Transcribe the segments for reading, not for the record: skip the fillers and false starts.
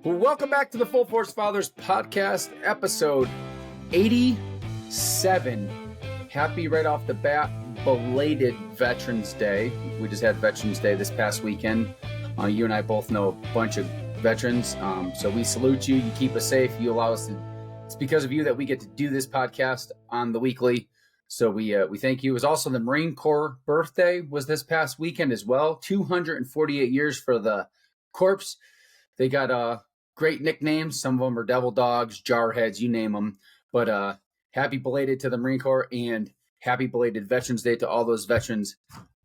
Welcome back to the Full Force Fathers podcast, episode 87. Happy right off the bat, belated Veterans Day. We just had Veterans Day this past weekend. You and I both know a bunch of veterans, so we salute you. You keep us safe. You allow us to. It's because of you that we get to do this podcast on the weekly. So we thank you. It was also the Marine Corps birthday was this past weekend as well. 248 years for the Corps. They got great nicknames. Some of them are devil dogs, jarheads, you name them. But happy belated to the Marine Corps and happy belated Veterans Day to all those veterans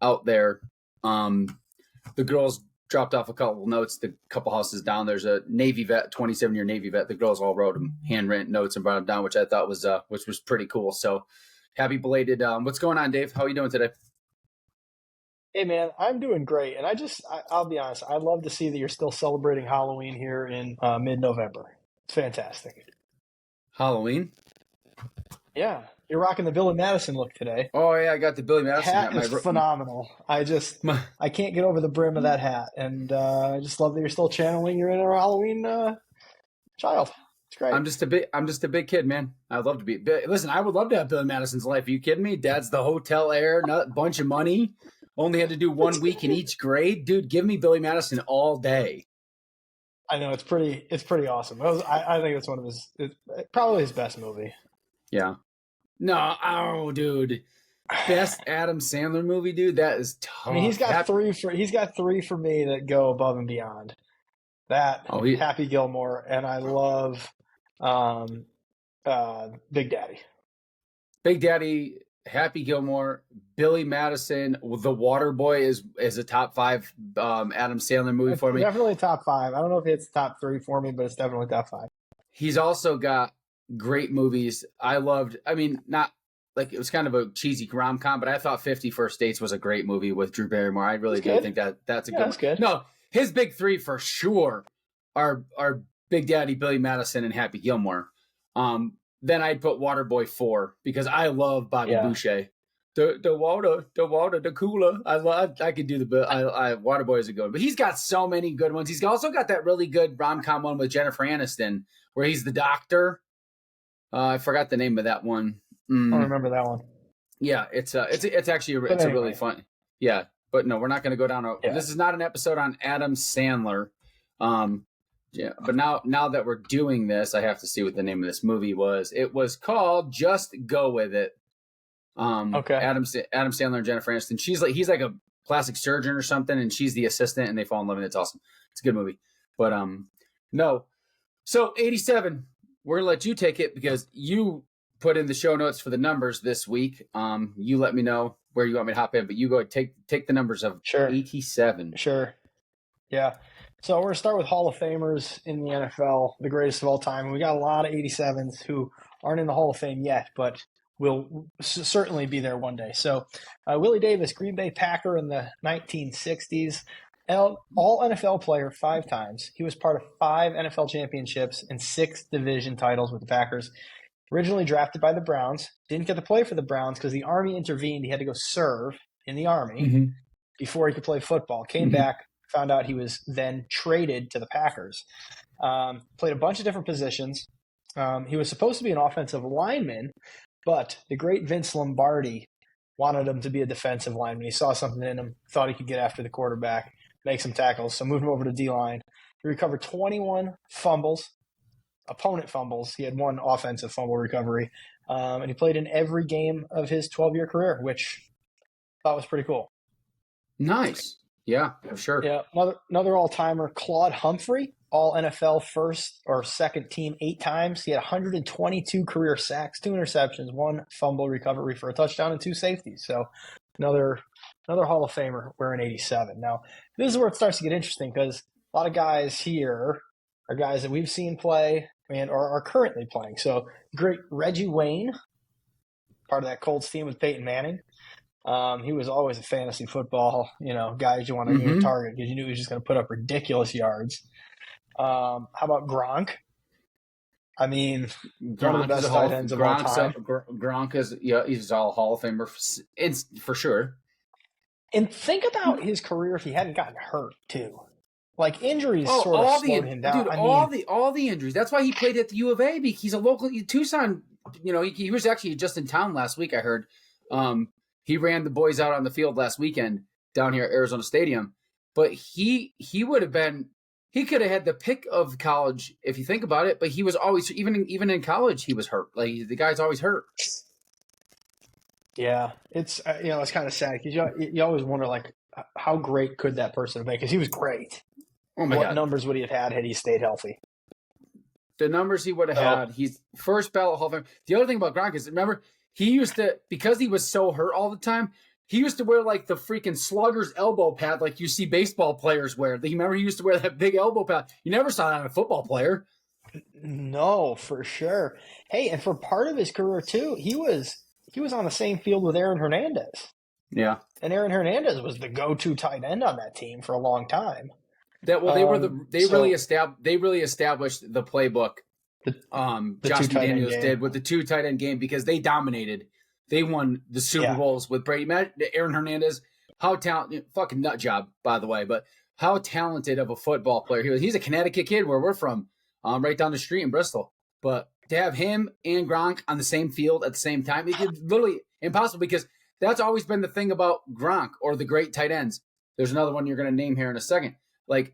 out there. The girls dropped off a couple notes. The couple houses down, there's a Navy vet, 27-year Navy vet. The girls all wrote them handwritten notes and brought them down, which I thought was pretty cool. So happy belated. What's going on, Dave? How are you doing today? Hey, man, I'm doing great. And I'll be honest, I love to see that you're still celebrating Halloween here in mid-November. It's fantastic. Halloween? Yeah. You're rocking the Billy Madison look today. Oh, yeah, I got the Billy Madison hat. Is phenomenal. I can't get over the brim of that hat. And I just love that you're still channeling your inner Halloween child. It's great. I'm just a big kid, man. I'd love to be. Listen, I would love to have Billy Madison's life. Are you kidding me? Dad's the hotel heir, bunch of money. Only had to do 1 week in each grade. Dude, give me Billy Madison all day. I know, it's pretty awesome. I think it's one of probably his best movie. Yeah. No, dude. Best Adam Sandler movie, dude. That is tough. I mean, he's got three for me that go above and beyond. Happy Gilmore, and I love Big Daddy. Big Daddy, Happy Gilmore, Billy Madison, The Waterboy is a top 5 Adam Sandler movie for me. Definitely top 5. I don't know if it's top 3 for me, but it's definitely top 5. He's also got great movies. Not like it was kind of a cheesy rom-com, but I thought 50 First Dates was a great movie with Drew Barrymore. I really do think that's a good one. That's good. No, his big 3 for sure are Big Daddy, Billy Madison, and Happy Gilmore. Then I'd put Waterboy 4 because I love Bobby Boucher. The water, the cooler. I could do Waterboy is a good one. But he's got so many good ones. He's also got that really good rom-com one with Jennifer Aniston where he's the doctor. I forgot the name of that one. I don't remember that one. Yeah, it's actually a really fun. Yeah, but no, we're not going to go down. This is not an episode on Adam Sandler. Yeah, but now that we're doing this, I have to see what the name of this movie was. It was called Just Go With It. Okay. Adam Sandler and Jennifer Aniston. He's like a plastic surgeon or something, and she's the assistant, and they fall in love, and it's awesome. It's a good movie. But no. So 87. We're gonna let you take it because you put in the show notes for the numbers this week. You let me know where you want me to hop in, but you go take the numbers of 87. Sure. Yeah. So we're going to start with Hall of Famers in the NFL, the greatest of all time. And we got a lot of 87s who aren't in the Hall of Fame yet, but will certainly be there one day. So Willie Davis, Green Bay Packer in the 1960s, all NFL player 5 times. He was part of 5 NFL championships and 6 division titles with the Packers. Originally drafted by the Browns, didn't get to play for the Browns because the Army intervened. He had to go serve in the Army before he could play football. Came back. Found out he was then traded to the Packers. Played a bunch of different positions. He was supposed to be an offensive lineman, but the great Vince Lombardi wanted him to be a defensive lineman. He saw something in him, thought he could get after the quarterback, make some tackles, so moved him over to D-line. He recovered 21 fumbles, opponent fumbles. He had 1 offensive fumble recovery, and he played in every game of his 12-year career, which I thought was pretty cool. Nice. Yeah, for sure. Yeah, another all-timer, Claude Humphrey, all NFL first or second team 8 times. He had 122 career sacks, 2 interceptions, 1 fumble recovery for a touchdown, and 2 safeties. So another Hall of Famer wearing 87. Now, this is where it starts to get interesting because a lot of guys here are guys that we've seen play and are currently playing. So great Reggie Wayne, part of that Colts team with Peyton Manning. He was always a fantasy football, guys you want to target because you knew he was just going to put up ridiculous yards. How about Gronk? I mean, one of the best tight ends of all time. Gronk is, he's all Hall of Famer for sure. And think about his career if he hadn't gotten hurt too. Like injuries Oh, sort of slowed him down. dude, I mean, all the injuries. That's why he played at the U of A. Because he's a local Tucson. He was actually just in town last week. I heard. He ran the boys out on the field last weekend down here at Arizona Stadium. But he would have been. He could have had the pick of college if you think about it. But he was always even in college he was hurt. Like the guy's always hurt. yeah, it's it's kind of sad because you always wonder like how great could that person have been, because he was great. Oh my What God. numbers would he have had he stayed healthy? The numbers he would have had. He's first ballot Hall of Fame. The other thing about Gronk is, remember, he used to, because he was so hurt all the time, he used to wear like the freaking slugger's elbow pad like you see baseball players wear. You remember he used to wear that big elbow pad? You never saw that on a football player. No, for sure. Hey, and for part of his career too, he was on the same field with Aaron Hernandez. Yeah. And Aaron Hernandez was the go-to tight end on that team for a long time. They really established the playbook. Josh McDaniels did with the 2 tight end game because they dominated. They won the Super Bowls with Brady. Aaron Hernandez, how talented, fucking nut job, by the way, but how talented of a football player he was. He's a Connecticut kid where we're from, right down the street in Bristol. But to have him and Gronk on the same field at the same time, it's literally impossible, because that's always been the thing about Gronk or the great tight ends. There's another one you're going to name here in a second. Like,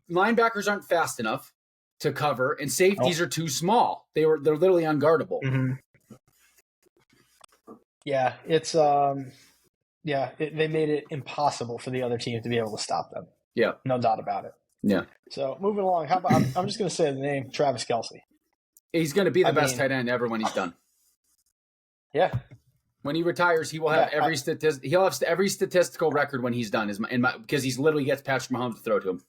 linebackers aren't fast enough to cover, and safeties are too small. They're literally unguardable. Mm-hmm. Yeah, it's they made it impossible for the other team to be able to stop them. Yeah, no doubt about it. Yeah. So moving along, how about I'm just going to say the name Travis Kelce. He's going to be the best tight end ever when he's done. Yeah. When he retires, he will have every He'll have every statistical record when he's done. Because he's literally gets Patrick Mahomes to throw to him.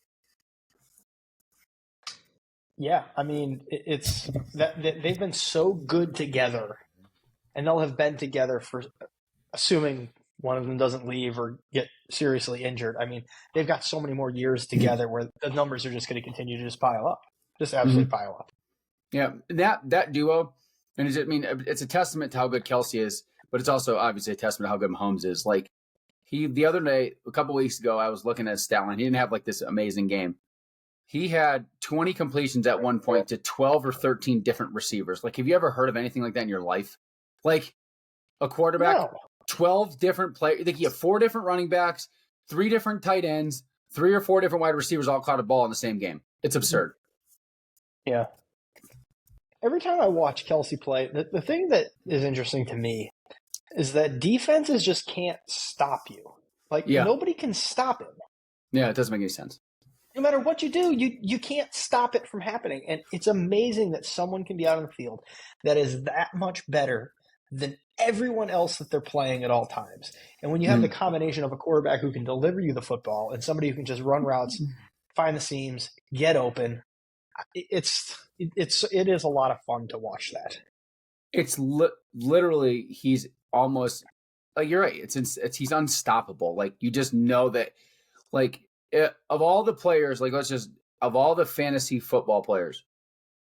Yeah, I mean, it's that they've been so good together, and they'll have been together for, assuming one of them doesn't leave or get seriously injured. I mean, they've got so many more years together where the numbers are just going to continue to just pile up, just absolutely pile up. Yeah, that duo, and it's a testament to how good Kelce is, but it's also obviously a testament to how good Mahomes is. Like, the other day, a couple weeks ago, I was looking at his stat line. He didn't have like this amazing game. He had 20 completions at one point to 12 or 13 different receivers. Like, have you ever heard of anything like that in your life? Like, a quarterback, 12 different players. I think you have 4 different running backs, 3 different tight ends, 3 or 4 different wide receivers all caught a ball in the same game. It's absurd. Yeah. Every time I watch Kelce play, the thing that is interesting to me is that defenses just can't stop you. Like, nobody can stop him. Yeah, it doesn't make any sense. No matter what you do, you can't stop it from happening. And it's amazing that someone can be out on the field that is that much better than everyone else that they're playing at all times. And when you have the combination of a quarterback who can deliver you the football and somebody who can just run routes, find the seams, get open, it is a lot of fun to watch that. It's literally, he's almost, like, you're right. He's unstoppable. Like, you just know that, like, of all the players, like, of all the fantasy football players,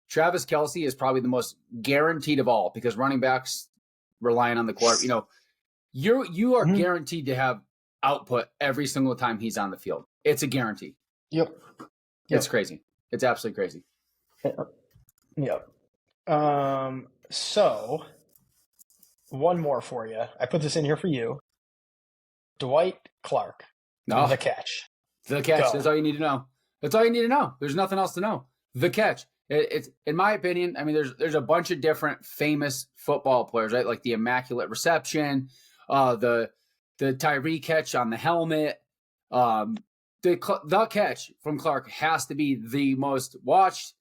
Travis Kelce is probably the most guaranteed of all, because running backs relying on the quarterback. You are guaranteed to have output every single time he's on the field. It's a guarantee. Yep. It's crazy. It's absolutely crazy. Yep. So one more for you. I put this in here for you. Dwight Clark. The catch. The catch. Go. That's all you need to know. That's all you need to know. There's nothing else to know. The catch. It's, in my opinion, I mean, there's a bunch of different famous football players, right? Like the Immaculate Reception, the Tyree catch on the helmet. The catch from Clark has to be the most watched,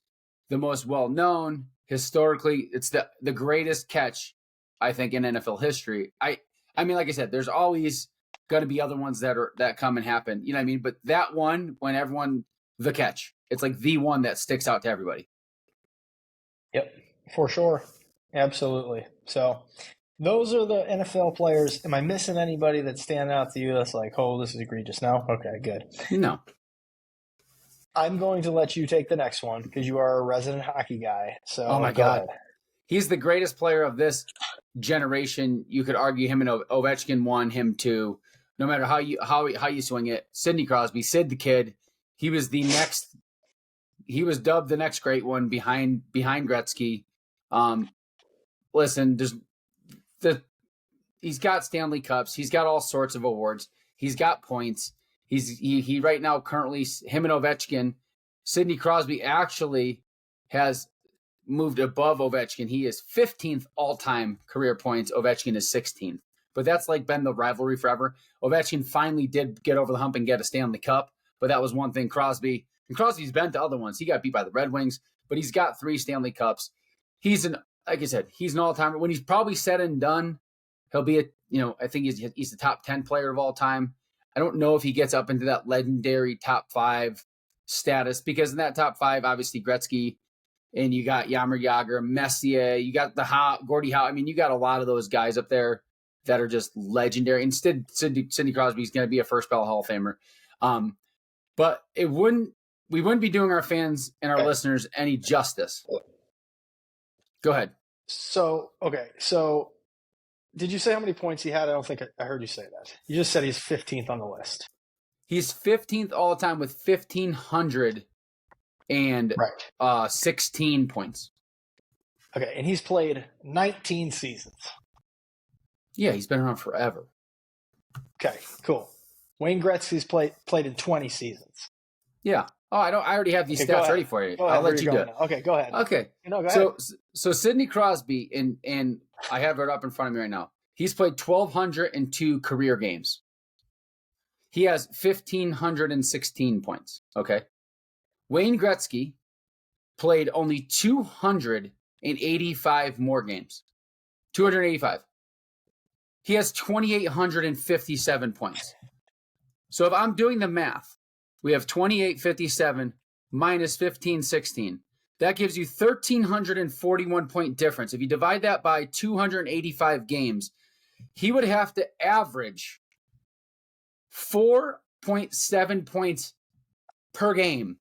the most well-known. Historically, it's the greatest catch, I think, in NFL history. I mean, like I said, there's always going to be other ones that come and happen. You know what I mean? But that one, the catch, it's like the one that sticks out to everybody. Yep, for sure. Absolutely. So those are the NFL players. Am I missing anybody that's standing out to you that's like, oh, this is egregious? No? Okay, good. No. I'm going to let you take the next one because you are a resident hockey guy. So, oh my God. He's the greatest player of this generation. You could argue him and Ovechkin won, him too. no matter how you swing it. Sidney Crosby, Sid the Kid, he was dubbed the next great one behind Gretzky. Listen, he's got Stanley Cups, he's got all sorts of awards, he's got points. He right now currently, him and Ovechkin, Sidney Crosby actually has moved above Ovechkin. He is 15th all-time career points. Ovechkin is 16th. But that's like been the rivalry forever. Ovechkin finally did get over the hump and get a Stanley Cup, but that was one thing. Crosby's been to other ones. He got beat by the Red Wings, but he's got 3 Stanley Cups. Like I said, he's an all-timer. When he's probably said and done, he'll be I think he's the top 10 player of all time. I don't know if he gets up into that legendary top 5 status, because in that top 5, obviously Gretzky, and you got Jaromir Jagr, Messier, you got Gordie Howe. I mean, you got a lot of those guys up there that are just legendary. Instead, Sidney Crosby is going to be a first ballot Hall of Famer. But we wouldn't be doing our fans and our listeners any justice. Go ahead. So did you say how many points he had? I don't think I heard you say that. You just said he's 15th on the list. He's 15th all the time with 1,516 points. Okay, and he's played 19 seasons. Yeah, he's been around forever. Okay, cool. Wayne Gretzky's played in 20 seasons. Yeah. Oh, I already have these stats ready for you. I'll let you do it. Okay, go ahead. Okay. No, go ahead. So Sidney Crosby, and I have it up in front of me right now. He's played 1,202 career games. He has 1,516 points. Okay. Wayne Gretzky played only 285 more games. 285. He has 2,857 points. So if I'm doing the math, we have 2,857 minus 1,516. That gives you 1,341 point difference. If you divide that by 285 games, he would have to average 4.7 points per game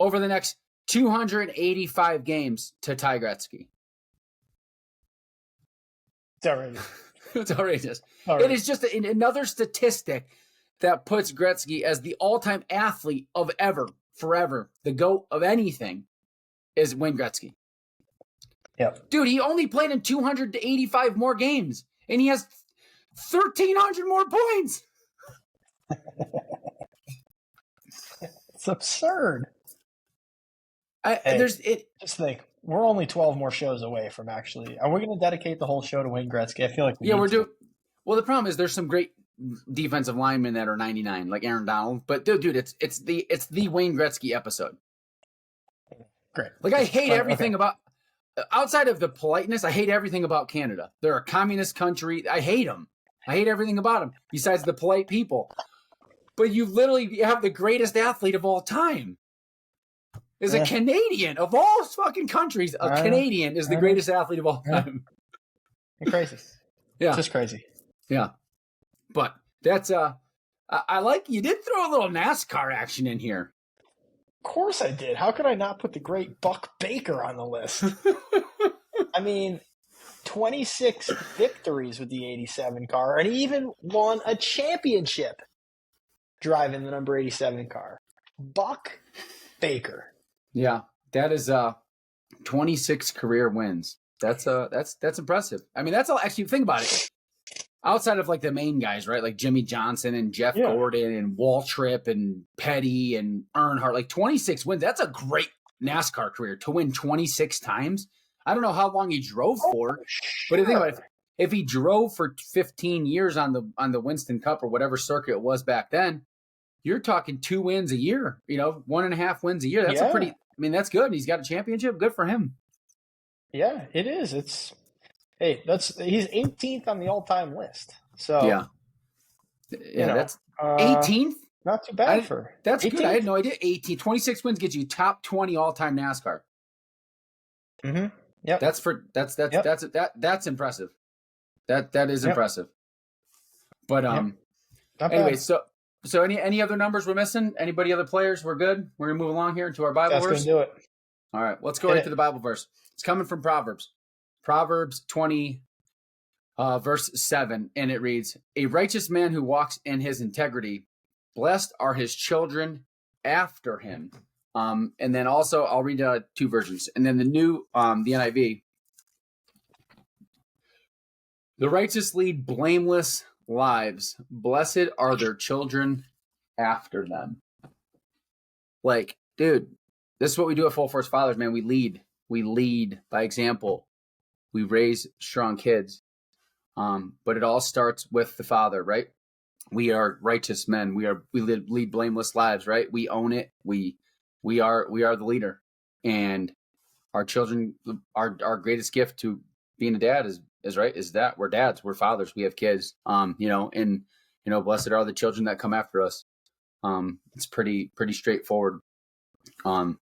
over the next 285 games to tie Gretzky. It's outrageous. It's outrageous. It is just another statistic that puts Gretzky as the all-time athlete of ever, forever. The GOAT of anything is Wayne Gretzky. Yep. Dude, he only played in 285 more games, and he has 1,300 more points. It's absurd. Just think, we're only 12 more shows away from actually. Are we going to dedicate the whole show to Wayne Gretzky? I feel like we're doing. Well, the problem is there's some great defensive linemen that are 99, like Aaron Donald. But dude, it's the Wayne Gretzky episode. Great. Like I hate everything about, outside of the politeness, I hate everything about Canada. They're a communist country. I hate them. I hate everything about them besides the polite people. But you literally have the greatest athlete of all time. Is a Canadian of all fucking countries. A Canadian is the greatest athlete of all time. You're crazy. Yeah. It's just crazy. Yeah. But that's I like you did throw a little NASCAR action in here. Of course I did. How could I not put the great Buck Baker on the list? I mean, 26 victories with the 87 car, and he even won a championship driving the number 87 car. Buck Baker. Yeah, that is 26 career wins. That's impressive. I mean, that's all. Actually, think about it. Outside of like the main guys, right? Like Jimmy Johnson and Jeff Gordon and Waltrip and Petty and Earnhardt, like 26 wins. That's a great NASCAR career to win 26 times. I don't know how long he drove for, but think about it. If he drove for 15 years on the Winston Cup or whatever circuit it was back then, you're talking 2 wins a year. 1.5 wins a year. That's a pretty. I mean, that's good. He's got a championship. Good for him. Yeah, it is. He's 18th on the all-time list. So that's 18th. Not too bad that's 18th. Good. I had no idea. 26 wins gets you top 20 all-time NASCAR. Mm-hmm. Yep. That's impressive. That is impressive. But anyway, so any other numbers we're missing? Anybody other players? We're good. We're gonna move along here into our Bible verse. That's gonna do it. All right, let's go right to the Bible verse. It's coming from Proverbs. Proverbs 20. verse 7, and it reads, "A righteous man who walks in his integrity, blessed are his children after him." And then also, I'll read two versions. And then the NIV, "The righteous lead blameless lives. Blessed are their children after them." Like, dude, this is what we do at Full Force Fathers, man. We lead. We lead by example. We raise strong kids. But it all starts with the Father, right? We are righteous men. We lead blameless lives, right? We own it. We are the leader. And our children, our greatest gift to being a dad is right, is that we're dads, we're fathers, we have kids. Blessed are the children that come after us. It's pretty straightforward. That's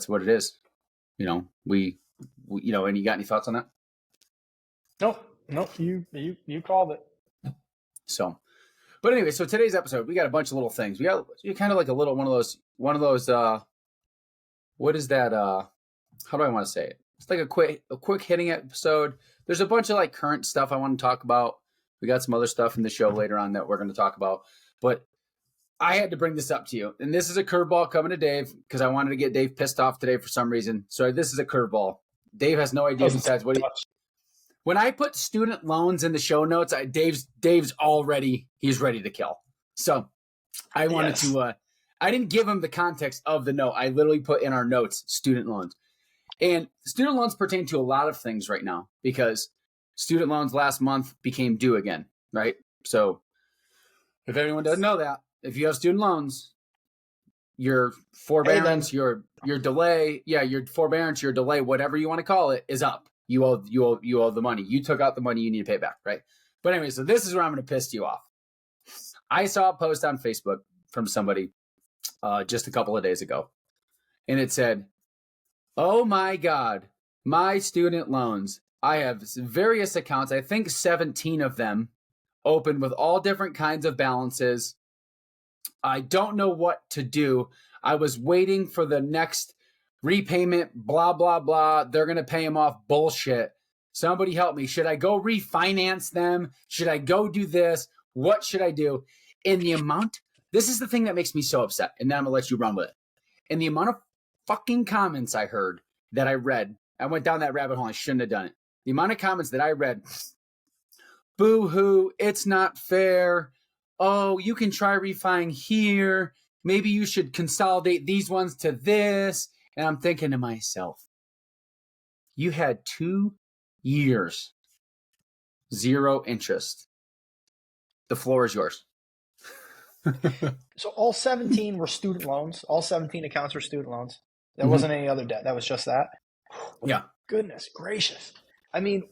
what it is. We and you got any thoughts on that? Nope. You called it. So, but anyway, so today's episode, we got a bunch of little things. We got kind of like a little one of those. What is that? How do I want to say it? It's like a quick hitting episode. There's a bunch of like current stuff I want to talk about. We got some other stuff in the show later on that we're going to talk about, but I had to bring this up to you. And this is a curveball coming to Dave because I wanted to get Dave pissed off today for some reason. So this is a curveball. Dave has no idea besides what when I put student loans in the show notes, Dave's already, he's ready to kill. So I wanted to, I didn't give him the context of the note. I literally put in our notes, student loans. And student loans pertain to a lot of things right now because student loans last month became due again, right? So if anyone doesn't know that, if you have student loans, your forbearance, your delay, your forbearance, your delay, whatever you want to call it, is up. You owe the money. You took out the money, you need to pay it back, right? But anyway, so this is where I'm going to piss you off. I saw a post on Facebook from somebody just a couple of days ago, and it said, "Oh my God, my student loans. I have various accounts, I think 17 of them, open with all different kinds of balances. I don't know what to do. I was waiting for the next repayment, blah, blah, blah. They're going to pay them off. Bullshit. Somebody help me. Should I go refinance them? Should I go do this? What should I do?" In the amount, this is the thing that makes me so upset. And then I'm going to let you run with it. In the amount of fucking comments I heard that I read, I went down that rabbit hole. I shouldn't have done it. The amount of comments that I read, boo-hoo, it's not fair. Oh, you can try refining here. Maybe you should consolidate these ones to this. And I'm thinking to myself, you had 2 years, 0 interest. The floor is yours. So all 17 were student loans. All 17 accounts were student loans. There wasn't any other debt. That was just that. Yeah. Goodness gracious. I mean,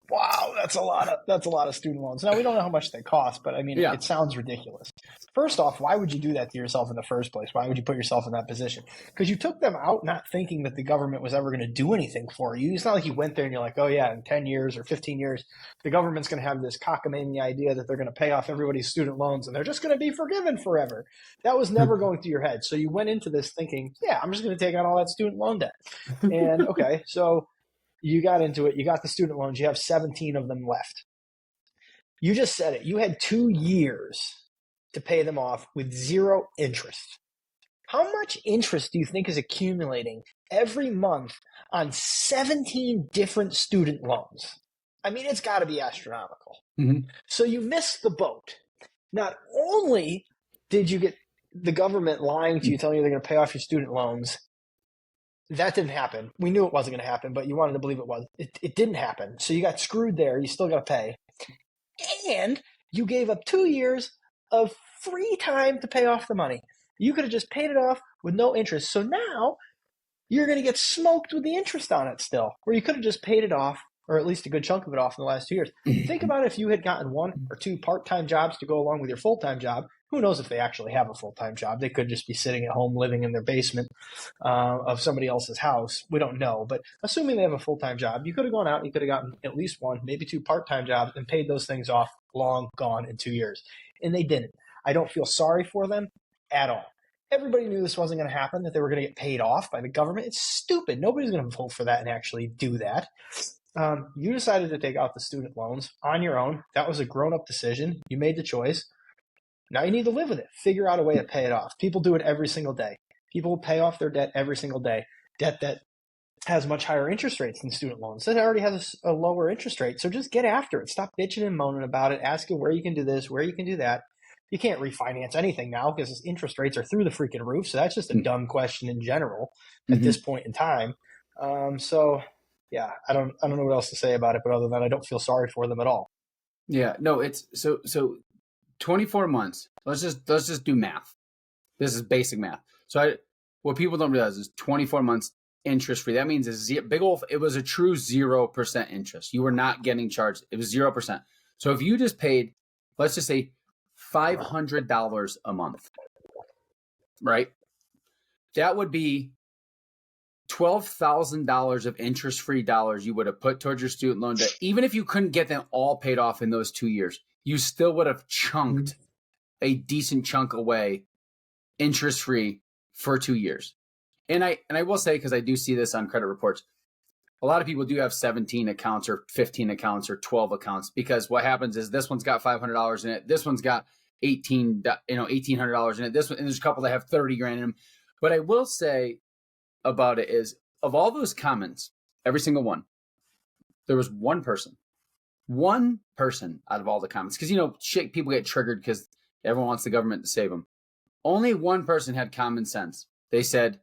wow, that's a lot of student loans. Now we don't know how much they cost, but I mean, it sounds ridiculous. First off, why would you do that to yourself in the first place? Why would you put yourself in that position? Because you took them out not thinking that the government was ever going to do anything for you. It's not like you went there and you're like, oh yeah, in 10 years or 15 years, the government's going to have this cockamamie idea that they're going to pay off everybody's student loans and they're just going to be forgiven forever. That was never going through your head. So you went into this thinking, yeah, I'm just going to take out all that student loan debt. And okay, so you got into it. You got the student loans. You have 17 of them left. You just said it. You had 2 years to pay them off with 0 interest. How much interest do you think is accumulating every month on 17 different student loans? I mean, it's got to be astronomical. Mm-hmm. So you missed the boat. Not only did you get the government lying to you, telling you they're going to pay off your student loans, that didn't happen. We knew it wasn't going to happen, but you wanted to believe it was. It didn't happen. So you got screwed there. You still got to pay. And you gave up 2 years of free time to pay off the money. You could have just paid it off with no interest. So now you're going to get smoked with the interest on it still, where you could have just paid it off, or at least a good chunk of it off in the last 2 years. Think about if you had gotten 1 or 2 part-time jobs to go along with your full-time job. Who knows if they actually have a full-time job? They could just be sitting at home living in their basement of somebody else's house. We don't know. But assuming they have a full-time job, you could have gone out and you could have gotten at least 1, maybe 2 part-time jobs and paid those things off long gone in 2 years. And they didn't. I don't feel sorry for them at all. Everybody knew this wasn't going to happen, that they were going to get paid off by the government. It's stupid. Nobody's going to vote for that and actually do that. You decided to take out the student loans on your own. That was a grown-up decision. You made the choice. Now you need to live with it. Figure out a way to pay it off. People do it every single day. People pay off their debt every single day. Debt that has much higher interest rates than student loans. It already has a lower interest rate. So just get after it. Stop bitching and moaning about it. Ask where you can do this, where you can do that. You can't refinance anything now because interest rates are through the freaking roof. So that's just a dumb question in general at this point in time. So yeah, I don't know what else to say about it, but other than I don't feel sorry for them at all. Yeah, no, it's so 24 months. Let's just do math. This is basic math. So what people don't realize is 24 months interest free. That means it was a true 0% interest. You were not getting charged. It was 0%. So if you just paid, let's just say $500 a month, right? That would be $12,000 of interest-free dollars you would have put towards your student loan debt. Even if you couldn't get them all paid off in those 2 years, you still would have chunked a decent chunk away interest-free for 2 years. And I will say, because I do see this on credit reports, a lot of people do have 17 accounts or 15 accounts or 12 accounts, because what happens is this one's got $500 in it. This one's got $1,800 in it. This one, and there's a couple that have 30 grand in them. But I will say about it is, of all those comments, every single one, there was one person out of all the comments, because people get triggered because everyone wants the government to save them. Only one person had common sense. They said,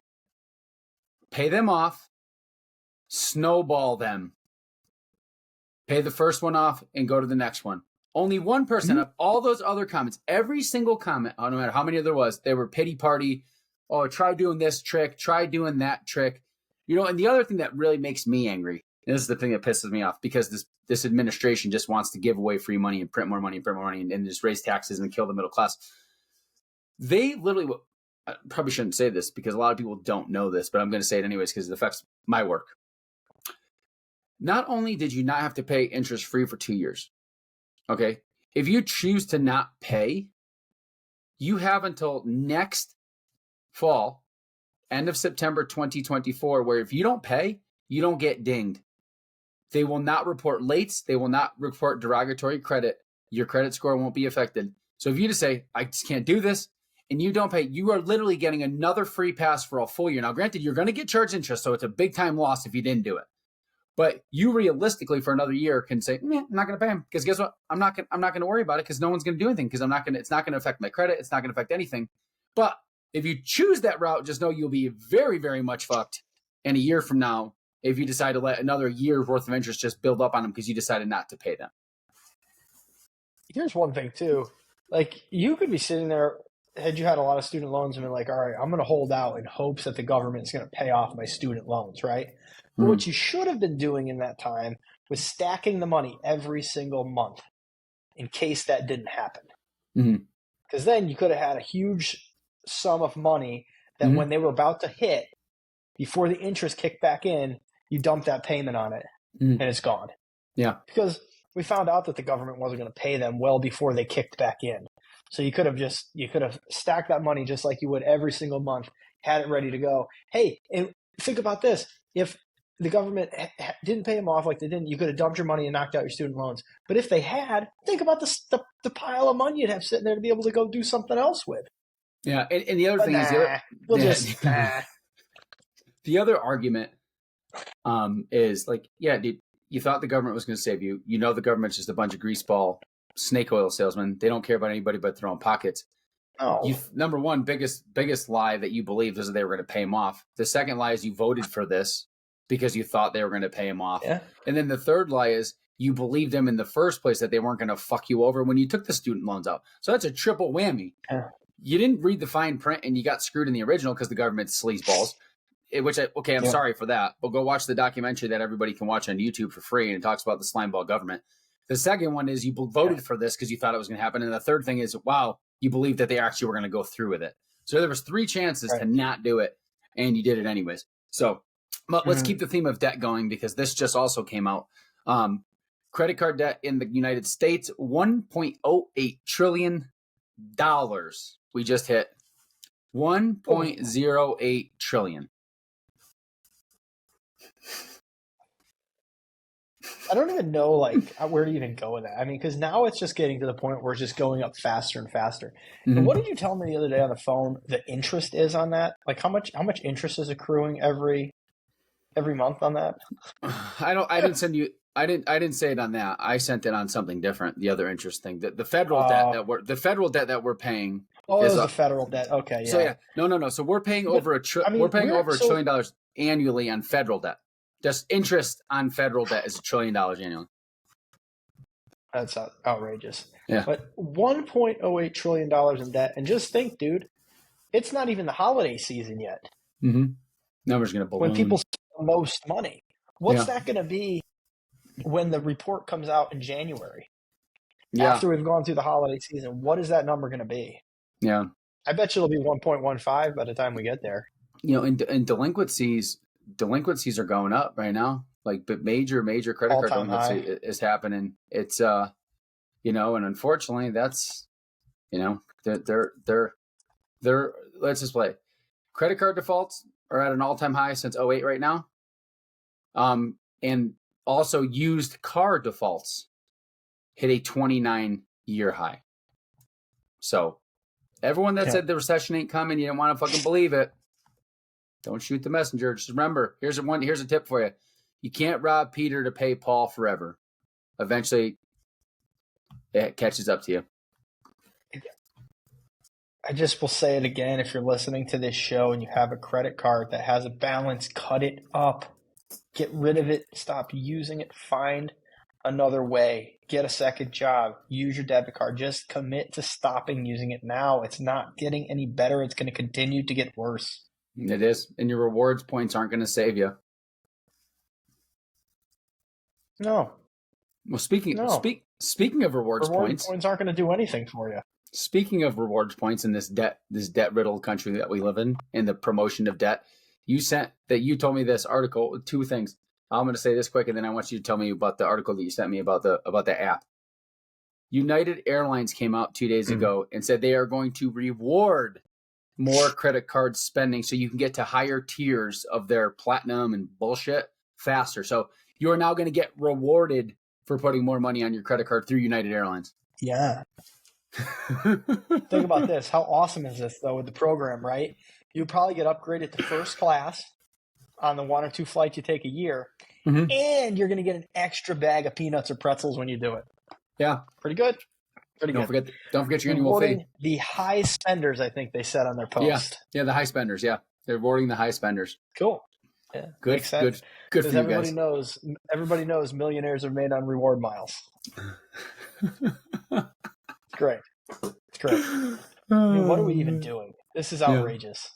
pay them off, snowball them, pay the first one off and go to the next one. Only one person of all those other comments, every single comment, no matter how many there was, they were pity party. Oh, try doing this trick, try doing that trick. And the other thing that really makes me angry, and this is the thing that pisses me off, because this administration just wants to give away free money and print more money and just raise taxes and kill the middle class. They literally, I probably shouldn't say this because a lot of people don't know this, but I'm going to say it anyways because it affects my work. Not only did you not have to pay interest free for 2 years, okay? If you choose to not pay, you have until next fall, end of September 2024, where if you don't pay, you don't get dinged. They will not report lates. They will not report derogatory credit. Your credit score won't be affected. So if you just say, I just can't do this, and you don't pay, you are literally getting another free pass for a full year. Now, granted, you're going to get charged interest, so it's a big time loss if you didn't do it. But you realistically, for another year, can say, I'm not going to pay him, because guess what? I'm not going to worry about it, because no one's going to do anything, because it's not going to affect my credit. It's not going to affect anything. But if you choose that route, just know you'll be very, very much fucked in a year from now if you decide to let another year's worth of interest just build up on them because you decided not to pay them. Here's one thing too. Like, you could be sitting there, had you had a lot of student loans, and been like, all right, I'm going to hold out in hopes that the government is going to pay off my student loans, right? But what you should have been doing in that time was stacking the money every single month in case that didn't happen. Because then you could have had a huge sum of money that when they were about to hit, before the interest kicked back in, you dump that payment on it and it's gone. Yeah. Because we found out that the government wasn't going to pay them well before they kicked back in. So you could have stacked that money just like you would every single month, had it ready to go. Hey, and think about this. If the government didn't pay them off like they didn't, you could have dumped your money and knocked out your student loans. But if they had, think about the pile of money you'd have sitting there to be able to go do something else with. Yeah, and the other thing is the other argument is like, yeah, dude, you thought the government was going to save you. You know the government's just a bunch of greaseball snake oil salesmen. They don't care about anybody but their own pockets. Oh. Number one, biggest lie that you believed is that they were going to pay him off. The second lie is you voted for this because you thought they were going to pay him off. Yeah. And then the third lie is you believed them in the first place that they weren't going to fuck you over when you took the student loans out. So that's a triple whammy. Yeah. You didn't read the fine print and you got screwed in the original because the government's sleazeballs. I'm sorry for that. But go watch the documentary that everybody can watch on YouTube for free, and it talks about the slimeball government. The second one is you voted for this because you thought it was going to happen. And the third thing is, wow, you believed that they actually were going to go through with it. So there was 3 chances to not do it, and you did it anyways. So but let's keep the theme of debt going, because this just also came out. Credit card debt in the United States, $1.08 trillion. We just hit $1.08 trillion. I don't even know like where to even go with that. I mean, because now it's just getting to the point where it's just going up faster and faster. And what Mhm. did you tell me the other day on the phone? The interest is on that. Like how much interest is accruing every month on that? I didn't send you. I didn't say it on that. I sent it on something different. The other interest thing, the federal debt Uh, that we're paying oh, it is was the federal debt. Okay, so yeah. yeah. No. So we're paying But over I we're mean, paying over $1 trillion so annually on federal debt. Just interest on federal debt is $1 trillion annually. that's outrageous. Yeah. But $1.08 trillion in debt, and just think, dude, it's not even the holiday season yet. Mm-hmm. Number's going to When people balloon. spend the most money, what's Yeah. that going to be when the report comes out in January? Yeah. After we've gone through the holiday season, what is that number going to be? Yeah. I bet you it'll be 1.15 by the time we get there. And delinquencies are going up right now. Like, but major credit All card time delinquency high. is happening. It's and unfortunately, that's they're let's just play. Credit card defaults are at an all-time high since '08 right now. And also used car defaults hit a 29-year high. So everyone that Yeah. said the recession ain't coming, you didn't want to fucking believe it. Don't shoot the messenger. Just remember, here's a tip for you. You can't rob Peter to pay Paul forever. Eventually it catches up to you. I just will say it again. If you're listening to this show and you have a credit card that has a balance, cut it up. Get rid of it. Stop using it. Find another way. Get a second job. Use your debit card. Just commit to stopping using it now. It's not getting any better. It's going to continue to get worse. It is. And your rewards points aren't going to save you. No. Well, speaking of rewards Reward points, points aren't going to do anything for you. speaking of rewards points in this debt riddled country that we live in, and the promotion of debt, you told me this article. Two things. I'm going to say this quick, and then I want you to tell me about the article that you sent me about the app. United Airlines came out 2 days ago and said they are going to reward more credit card spending so you can get to higher tiers of their platinum and bullshit faster. So you are now going to get rewarded for putting more money on your credit card through United Airlines. Yeah. Think about this. How awesome is this, though, with the program, right? You probably get upgraded to first class on the 1 or 2 flights you take a year, and you're going to get an extra bag of peanuts or pretzels when you do it. Yeah. Pretty good. Don't forget your annual Rewarding fee. the high spenders, I think they said on their post. Yeah, the high spenders. Yeah, they're rewarding the high spenders. Cool. Yeah, Good, makes sense. good for you guys. Everybody knows millionaires are made on reward miles. It's great. It's great. I mean, what are we even doing? This is outrageous.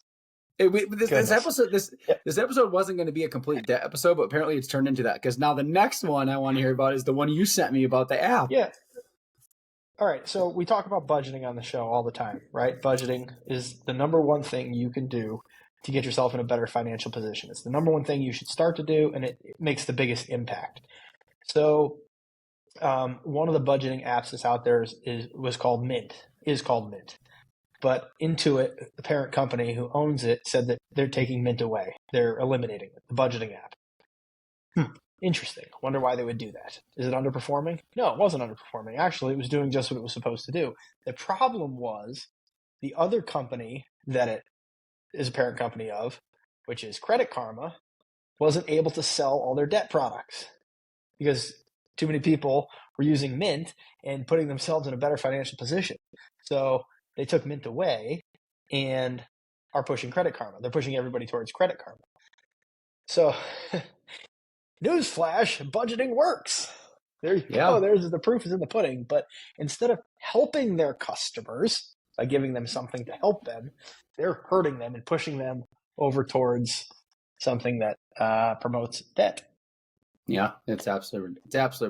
This episode wasn't going to be a complete debt episode, but apparently it's turned into that, because now the next one I want to hear about is the one you sent me about the app. Yeah. All right. So we talk about budgeting on the show all the time, right? Budgeting is the number one thing you can do to get yourself in a better financial position. It's the number one thing you should start to do, and it makes the biggest impact. So one of the budgeting apps that's out there is called Mint. But Intuit, the parent company who owns it, said that they're taking Mint away. They're eliminating it, the budgeting app. Interesting. Wonder why they would do that. Is it underperforming? No, it wasn't underperforming. Actually, it was doing just what it was supposed to do. The problem was the other company that it is a parent company of, which is Credit Karma, wasn't able to sell all their debt products because too many people were using Mint and putting themselves in a better financial position. So they took Mint away and are pushing Credit Karma. They're pushing everybody towards Credit Karma. So newsflash, budgeting works. There you go. There's the proof is in the pudding. But instead of helping their customers by giving them something to help them, they're hurting them and pushing them over towards something that promotes debt. Yeah, it's absolutely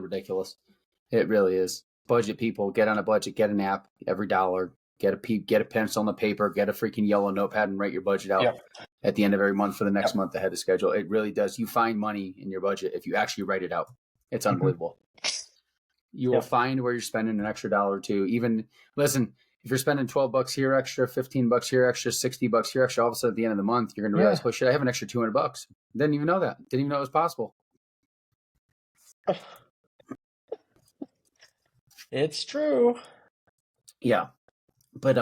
ridiculous. It really is. Budget people, get on a budget, get an app every dollar, get a pencil and a paper, get a freaking yellow notepad and write your budget out at the end of every month for the next month ahead of schedule. It really does. You find money in your budget if you actually write it out. It's unbelievable. You will find where you're spending an extra dollar or two. Even listen, if you're spending $12 here extra, $15 here extra, $60 here extra, all of a sudden at the end of the month, you're going to realize, oh shit, I have an extra $200. Didn't even know that. Didn't even know it was possible. It's true. Yeah. But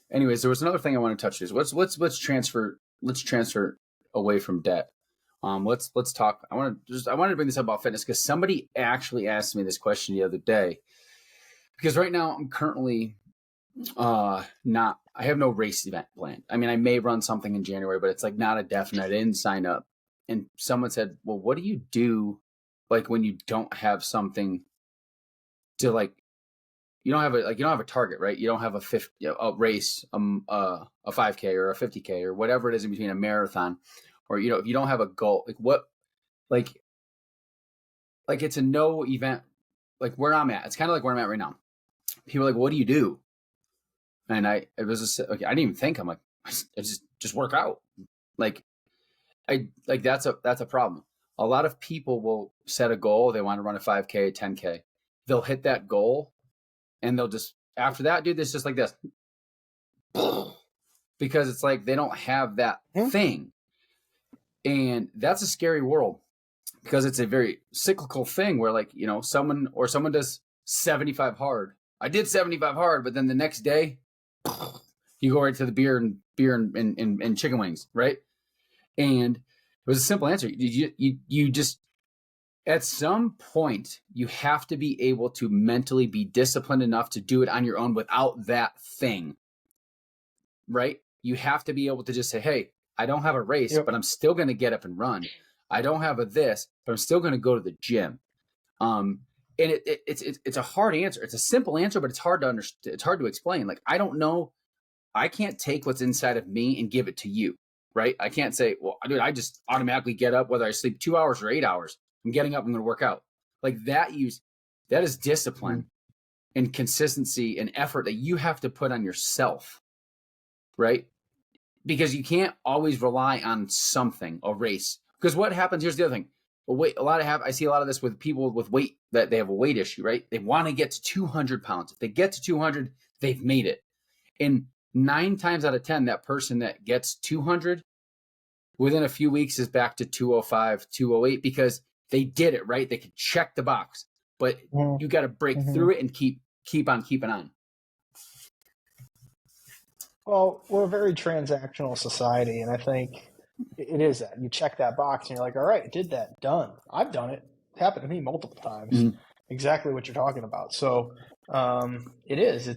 anyways, there was another thing I want to touch is let's transfer away from debt. Let's talk. I wanted to bring this up about fitness because somebody actually asked me this question the other day. Because right now I'm currently not I have no race event planned. I mean, I may run something in January, but it's like not a definite. I didn't sign up. And someone said, "Well, what do you do like when you don't have something to like you don't have a target, right? You don't have a race, a 5K or a 50K or whatever it is in between a marathon, or if you don't have a goal, like like it's a no event, like where I'm at. It's kind of like where I'm at right now. People are like, what do you do? And it was just, okay, I didn't even think. I'm like, I just work out. Like that's a problem. A lot of people will set a goal. They want to run a 5K, 10K. They'll hit that goal, and they'll just after that, dude, it's just like this. Because it's like they don't have that thing. And that's a scary world because it's a very cyclical thing where someone does 75 hard. I did 75 hard, but then the next day you go right to the beer and chicken wings, right? And it was a simple answer. You just at some point you have to be able to mentally be disciplined enough to do it on your own without that thing, right? You have to be able to just say, hey, I don't have a race, but I'm still going to get up and run. I don't have a this, but I'm still going to go to the gym. And it's a hard answer. It's a simple answer, but it's hard to understand. It's hard to explain. Like, I don't know. I can't take what's inside of me and give it to you, right? I can't say, well, dude, I just automatically get up, whether I sleep 2 hours or 8 hours. I'm getting up. I'm going to work out. Like that is discipline and consistency and effort that you have to put on yourself, right? Because you can't always rely on something, a race. Because what happens, here's the other thing. I see a lot of this with people with weight, that they have a weight issue, right? They want to get to 200 pounds. If they get to 200, they've made it. And 9 times out of 10, that person that gets 200 within a few weeks is back to 205, 208 because they did it, right? They could check the box. But you got to break through it and keep on keeping on. Well, we're a very transactional society, and I think it is that. You check that box, and you're like, all right, did that, done. I've done it. It happened to me multiple times. Exactly what you're talking about. So it is.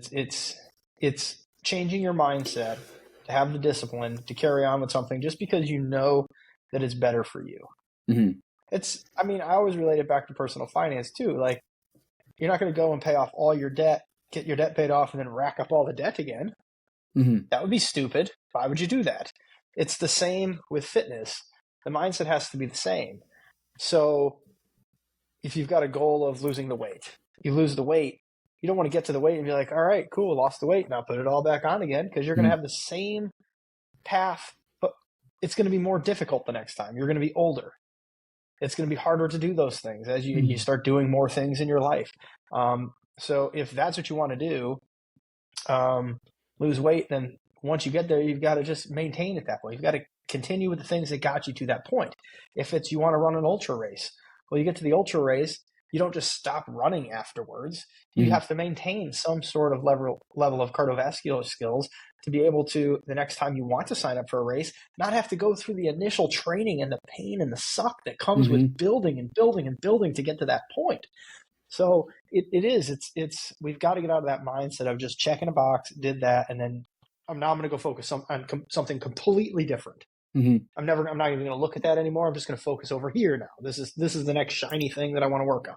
It's changing your mindset to have the discipline to carry on with something just because you know that it's better for you. I always relate it back to personal finance too. Like, you're not going to go and pay off all your debt, get your debt paid off, and then rack up all the debt again. That would be stupid. Why would you do that? It's the same with fitness. The mindset has to be the same. So if you've got a goal of losing the weight, you lose the weight, you don't want to get to the weight and be like, all right, cool, lost the weight, now put it all back on again, because you're going to have the same path, but it's going to be more difficult the next time. You're going to be older. It's going to be harder to do those things as you start doing more things in your life. So if that's what you want to do, lose weight, then once you get there, you've got to just maintain at that point. You've got to continue with the things that got you to that point. If it's you want to run an ultra race, well, you get to the ultra race, you don't just stop running afterwards. You have to maintain some sort of level of cardiovascular skills to be able to, the next time you want to sign up for a race, not have to go through the initial training and the pain and the suck that comes with building and building and building to get to that point. So it's we've got to get out of that mindset of just checking a box, did that, and then I'm going to go focus on something completely different. I'm not even going to look at that anymore. I'm just going to focus over here now. This is the next shiny thing that I want to work on.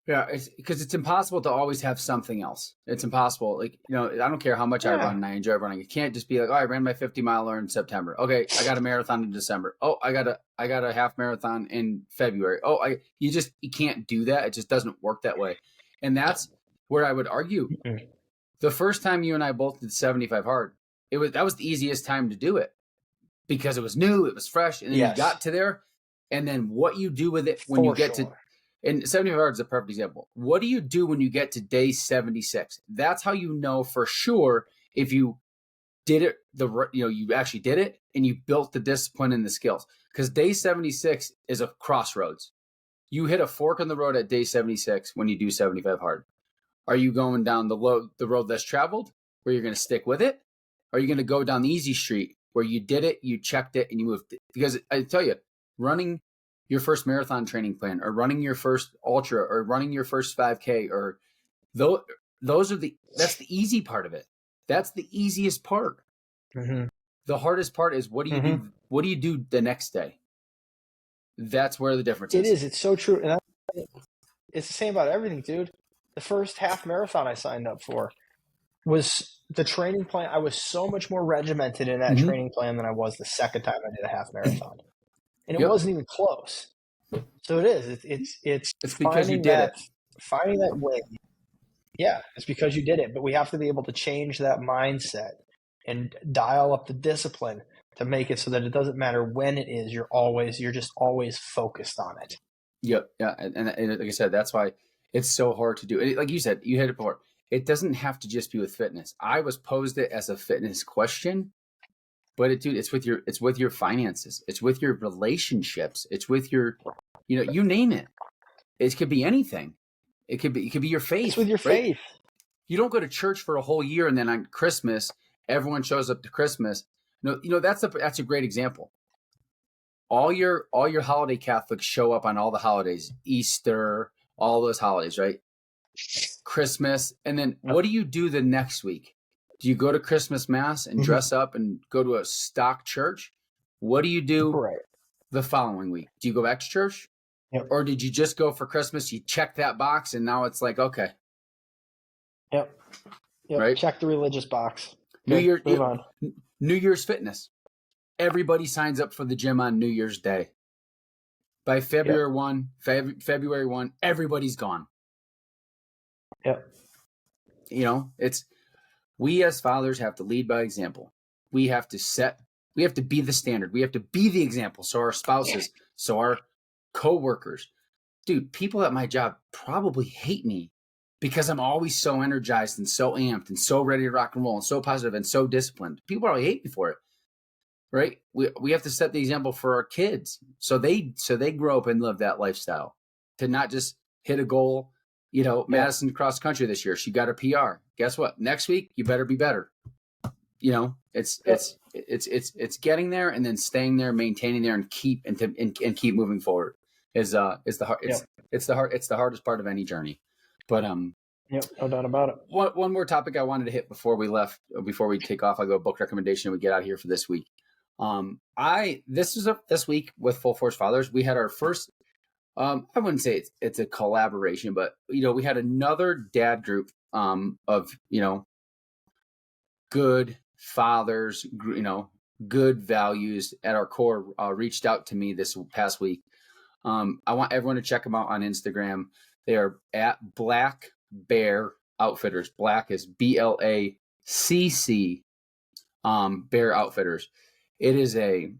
Yeah, because it's impossible to always have something else. It's impossible. Like, I don't care how much I run and I enjoy running. It can't just be like, oh, I ran my 50-miler in September. Okay, I got a marathon in December. Oh, I got a half marathon in February. Oh, you can't do that. It just doesn't work that way. And that's where I would argue. The first time you and I both did 75 hard, that was the easiest time to do it because it was new, it was fresh, and then you got to there, and then what you do with it when you get to. And 75 hard is a perfect example. What do you do when you get to day 76? That's how you know for sure if you did it, you actually did it and you built the discipline and the skills. Because day 76 is a crossroads. You hit a fork in the road at day 76 when you do 75 hard. Are you going down the road less traveled, where you're going to stick with it? Or are you going to go down the easy street where you did it, you checked it, and you moved it? Because I tell you, running your first marathon training plan, or running your first ultra, or running your first 5K, or those are that's the easy part of it. That's the easiest part. Mm-hmm. The hardest part is what do you do? What do you do the next day? That's where the difference is. It is. It's so true. And it's the same about everything, dude. The first half marathon I signed up for was the training plan. I was so much more regimented in that training plan than I was the second time I did a half marathon. And it wasn't even close. So it is. It's because you did it. Finding that way. Yeah, it's because you did it. But we have to be able to change that mindset and dial up the discipline to make it so that it doesn't matter when it is. You're just always focused on it. Yep. Yeah. And like I said, that's why it's so hard to do. Like you said, you hit it before. It doesn't have to just be with fitness. I was posed it as a fitness question, but it's with your finances. It's with your relationships. It's with your, you name it. It could be anything. It could be your faith. It's with your faith. You don't go to church for a whole year and then on Christmas, everyone shows up to Christmas. That's a great example. All your holiday Catholics show up on all the holidays, Easter, all those holidays, right? Christmas. And then what do you do the next week? Do you go to Christmas Mass and dress up and go to a stock church? What do you do the following week? Do you go back to church? Yep. Or did you just go for Christmas? You check that box and now it's like, okay. Yep. Right? Check the religious box. New Year's fitness. Everybody signs up for the gym on New Year's Day. By February 1, everybody's gone. Yep. We as fathers have to lead by example. We have to be the standard. We have to be the example. So our spouses, so our coworkers, dude, people at my job probably hate me because I'm always so energized and so amped and so ready to rock and roll and so positive and so disciplined. People probably hate me for it. Right? We have to set the example for our kids. So they grow up and live that lifestyle, to not just hit a goal. Madison cross country this year, she got a PR. Guess what? Next week, you better be better. It's getting there and then staying there, maintaining there, and keep moving forward is the hardest part of any journey. But no doubt about it. One more topic I wanted to hit before we take off. I go book recommendation and we get out of here for this week. This week with Full Force Fathers, we had our first, I wouldn't say it's a collaboration, but we had another dad group, of, good fathers, good values at our core, reached out to me this past week. I want everyone to check them out on Instagram. They are at Black Bear Outfitters. Black is BLACC, Bear Outfitters. It is a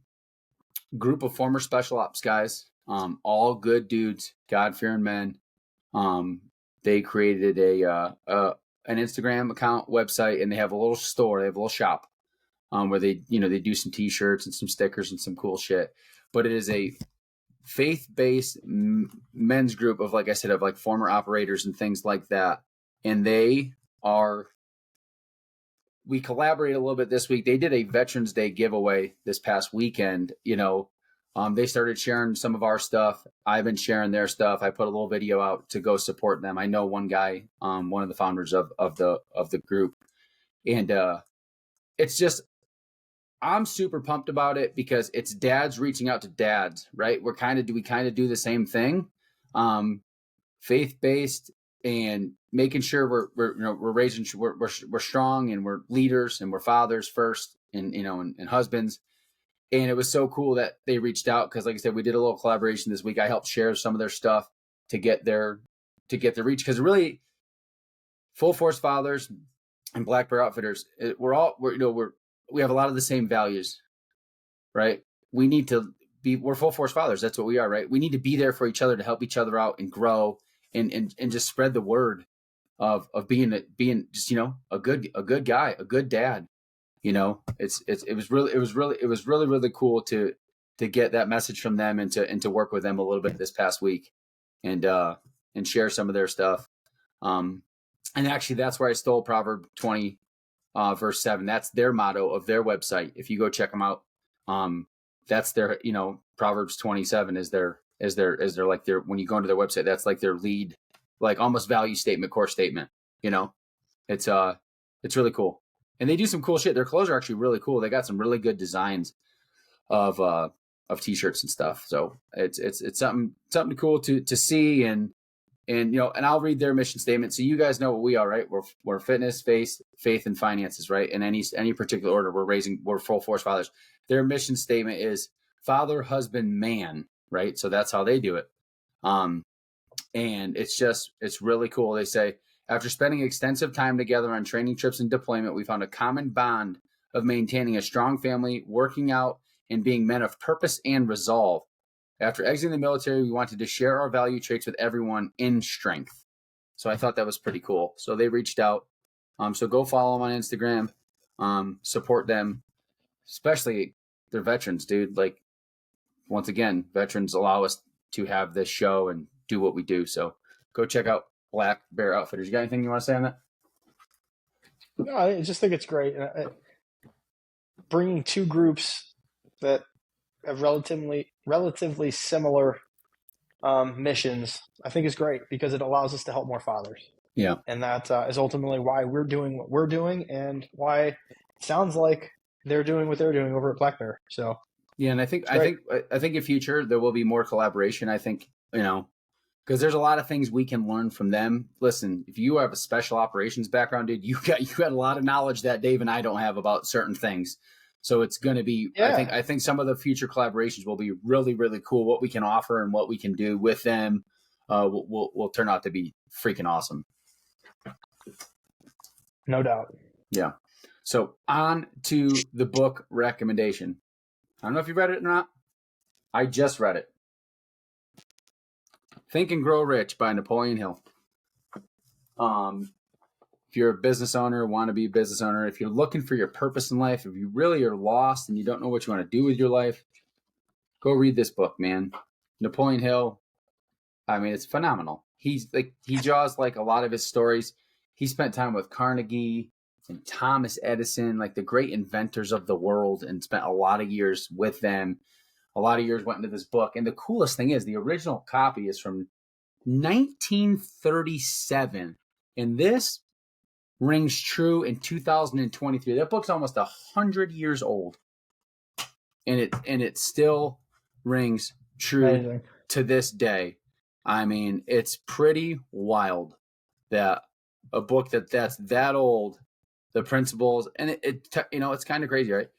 group of former special ops guys, all good dudes, God-fearing men. They created an Instagram account, website, and they have a little store. They have a little shop, where they do some T-shirts and some stickers and some cool shit. But it is a faith-based men's group of, like I said, of like former operators and things like that. And we collaborated a little bit this week. They did a Veterans Day giveaway this past weekend. They started sharing some of our stuff. I've been sharing their stuff. I put a little video out to go support them. I know one guy, one of the founders of the group, and it's just, I'm super pumped about it because it's dads reaching out to dads, right? We kind of do the same thing, faith-based, and making sure we're raising, we're strong, and we're leaders, and we're fathers first, and husbands. And it was so cool that they reached out because, like I said, we did a little collaboration this week. I helped share some of their stuff to get their reach, because really, Full Force Fathers and Black Bear Outfitters, we have a lot of the same values, right? We're Full Force Fathers. That's what we are, right? We need to be there for each other, to help each other out and grow, and just spread the word of being just, a good guy, a good dad. It was really cool to get that message from them, and to work with them a little bit this past week, and share some of their stuff. And actually, that's where I stole Proverb 20, verse 7. That's their motto of their website. If you go check them out, that's their, Proverbs 27 is their like their, when you go into their website, that's like their lead, like almost value statement, core statement. It's really cool. And they do some cool shit. Their clothes are actually really cool. They got some really good designs of t-shirts and stuff. So it's something cool to see. And I'll read their mission statement. So you guys know what we are, right? We're fitness, faith, and finances, right? In any particular order, we're full force fathers. Their mission statement is father, husband, man, right? So that's how they do it. And it's really cool. They say, after spending extensive time together on training trips and deployment, we found a common bond of maintaining a strong family, working out, and being men of purpose and resolve. After exiting the military, we wanted to share our value traits with everyone in strength. So I thought that was pretty cool. So they reached out. So go follow them on Instagram. Support them, especially they're veterans, dude. Like, once again, veterans allow us to have this show and do what we do. So go check out Black Bear Outfitters. You got anything you want to say on that? No, I just think it's great. Bringing two groups that have relatively similar missions, I think is great because it allows us to help more fathers. Yeah. And that is ultimately why we're doing what we're doing and why it sounds like they're doing what they're doing over at Black Bear. So yeah, and I think in future there will be more collaboration. I think, because there's a lot of things we can learn from them. Listen, if you have a special operations background, dude, you got a lot of knowledge that Dave and I don't have about certain things. So it's going to be, yeah. I think some of the future collaborations will be really, really cool. What we can offer and what we can do with them will turn out to be freaking awesome. No doubt. Yeah. So on to the book recommendation. I don't know if you read it or not. I just read it. Think and Grow Rich by Napoleon Hill. If you're a business owner, want to be a business owner, if you're looking for your purpose in life, if you really are lost and you don't know what you want to do with your life, go read this book, man. Napoleon Hill, I mean, it's phenomenal. He draws like a lot of his stories. He spent time with Carnegie and Thomas Edison, like the great inventors of the world, and spent a lot of years with them. A lot of years went into this book. And the coolest thing is the original copy is from 1937. And this rings true in 2023. That book's almost 100 years old. And it still rings true. Amazing. To this day. I mean, it's pretty wild that a book that's that old, the principles, and it's kind of crazy, right?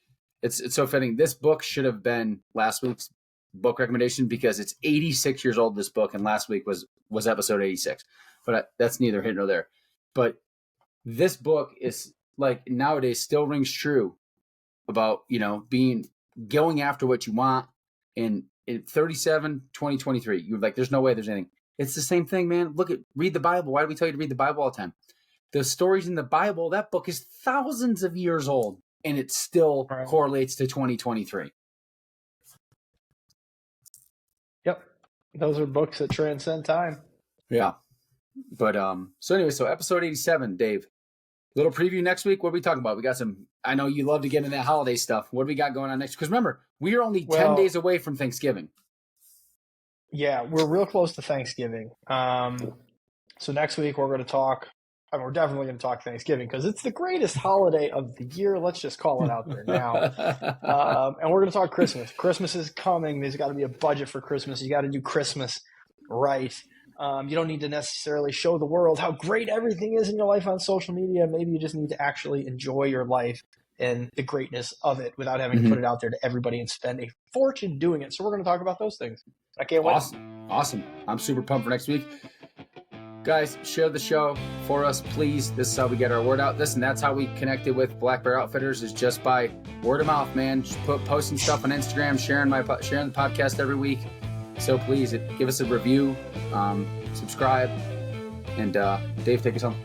It's so fitting. This book should have been last week's book recommendation because it's 86 years old, this book, and last week was episode 86. But that's neither here nor there. But this book is like nowadays still rings true about, going after what you want. And in 2023, you're like, there's no way there's anything. It's the same thing, man. Read the Bible. Why do we tell you to read the Bible all the time? The stories in the Bible, that book is thousands of years old, and it still correlates to 2023. Yep. Those are books that transcend time. Yeah. But so episode 87, Dave. Little preview next week. What are we talking about? We got I know you love to get into that holiday stuff. What do we got going on next? Because remember, we are only 10 days away from Thanksgiving. Yeah, we're real close to Thanksgiving. So next week we're going to talk. We're definitely going to talk Thanksgiving because it's the greatest holiday of the year. Let's just call it out there now. And we're going to talk Christmas. Christmas is coming. There's got to be a budget for Christmas. You got to do Christmas right. You don't need to necessarily show the world how great everything is in your life on social media. Maybe you just need to actually enjoy your life and the greatness of it without having to put it out there to everybody and spend a fortune doing it. So we're going to talk about those things. I can't wait. Awesome. I'm super pumped for next week. Guys, share the show for us, please. This is how we get our word out. Listen, that's how we connected with Black Bear Outfitters is just by word of mouth, man. Just posting stuff on Instagram, sharing the podcast every week. So please give us a review, subscribe, and Dave, take us home.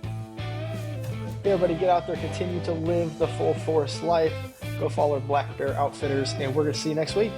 Hey everybody, get out there, continue to live the full force life. Go follow Black Bear Outfitters, and we're going to see you next week.